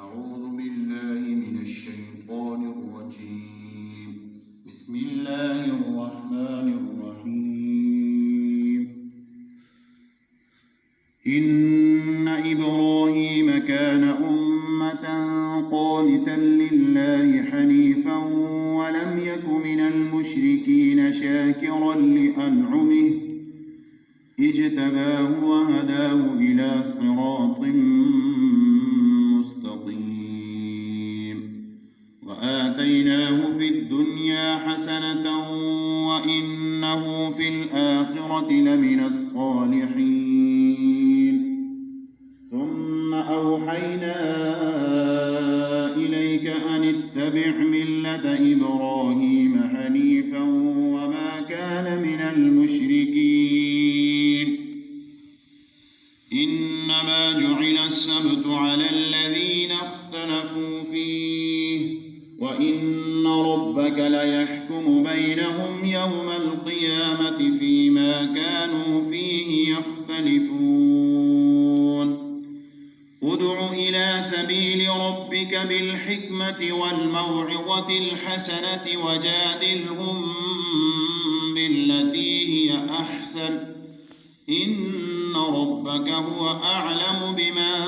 أعوذ بالله من الشيطان الرجيم. بسم الله الرحمن الرحيم. إن إبراهيم كان أمة قانتا لله حنيفا ولم يك من المشركين شاكرا لأنعمه اجتباه وهداه إلى صراط مستقيم وآتيناه في الدنيا حسنة وإنه في الآخرة لمن الصالحين. ثم أوحينا إليك أن اتبع ملة إبراهيم حنيفا وما كان من المشركين. إنما جعل السبت على الذين اختلفوا فيه وإن ربك ليحكم بينهم يوم القيامة فيما كانوا فيه يختلفون. ادع إلى سبيل ربك بالحكمة والموعظة الحسنة وجادلهم بالتي هي أحسن إن ربك هو أعلم بمن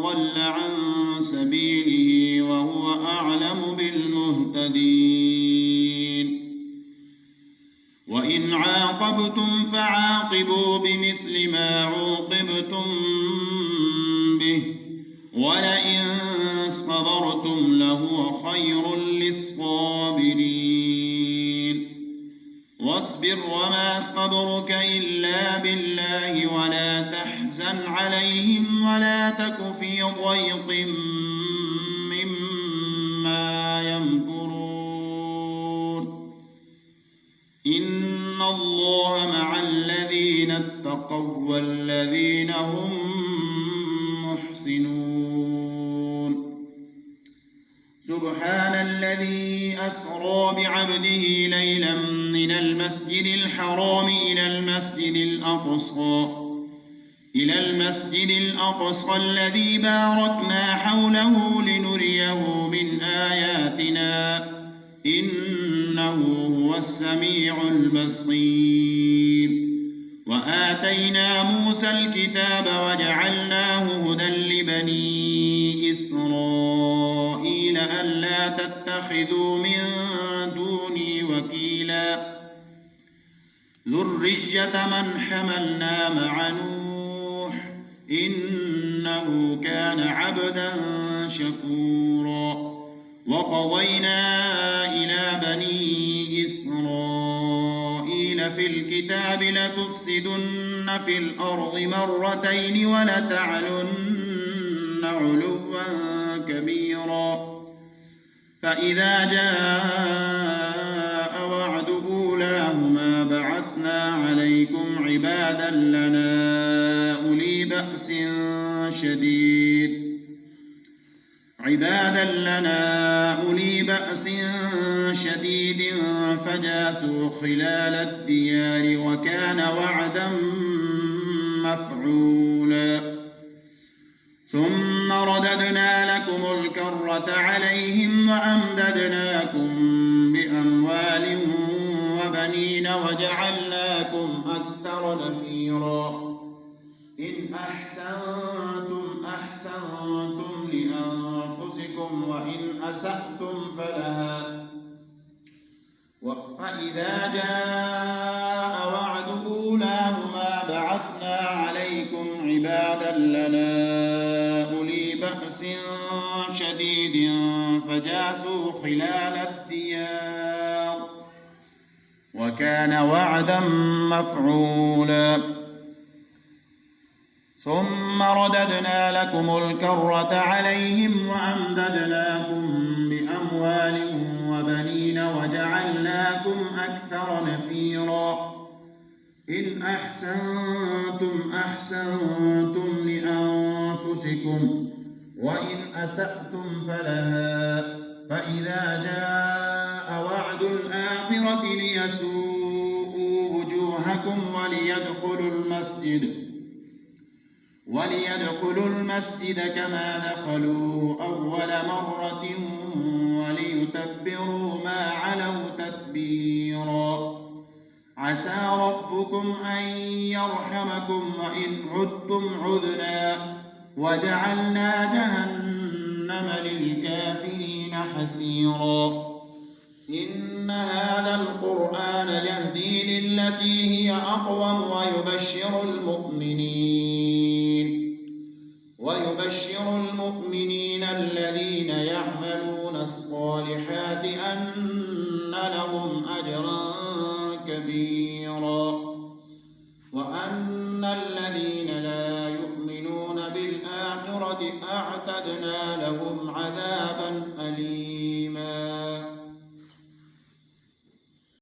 ضل عن سبيله وهو أعلم بالمهتدين. وإن عاقبتم فعاقبوا بمثل ما عوقبتم به ولئن صبرتم لهو خير للصابرين. واصبر وما صبرك إلا بالله ولا تحزن عليهم ولا تك في ضيق مما يمكرون. إن الله مع الذين اتقوا والذين هم محسنون. سبحان الذي أسرى بعبده ليلا من المسجد الحرام إلى المسجد الأقصى الذي باركنا حوله لنريه من آياتنا إنه هو السميع البصير. وآتينا موسى الكتاب وجعلناه هدى لبني إسرائيل ألا تتخذوا من دوني وكيلا ذرية من حملنا مع نوح إنه كان عبدا شكورا. وقضينا إلى بني إسرائيل في الكتاب لتفسدن في الأرض مرتين ولتعلن علوا كبيرا. فإذا جاء وعد أولاهما بعثنا عليكم عبادا لنا أولي بأس شديد فجاسوا خلال الديار وكان وعدا مفعولا. ثم رددنا لكم الكرة عليهم وأمددناكم بأموال وبنين وجعلناكم أكثر نفيرا. إن أحسنتم أحسنتم لأنفسكم وإن أسأتم فلها. فإذا جاء وعد أولاهما بعثنا عليكم عبادا لنا أولي بأس شديد فجاسوا خلال الديار وكان وعدا مفعولا. ثم رددنا لكم الكرة عليهم وأمددناكم بأموال وبنين وجعلناكم أكثر نفيرا. إن أحسنتم أحسنتم لأنفسكم وإن أسأتم فلها. فإذا جاء وعد الآخرة ليسوءوا وجوهكم وليدخلوا المسجد كما دخلوه أول مرة وليتبروا ما علوا تتبيرا عسى ربكم أن يرحمكم وإن عدتم عدنا وجعلنا جهنم للكافرين حسيرا إن هذا القرآن يهدي للتي هي أقوم ويبشر المؤمنين الذين يعملون الصالحات أن لهم أجرا كبيرا وأن الذين لا يؤمنون بالآخرة أعتدنا لهم عذابا أليما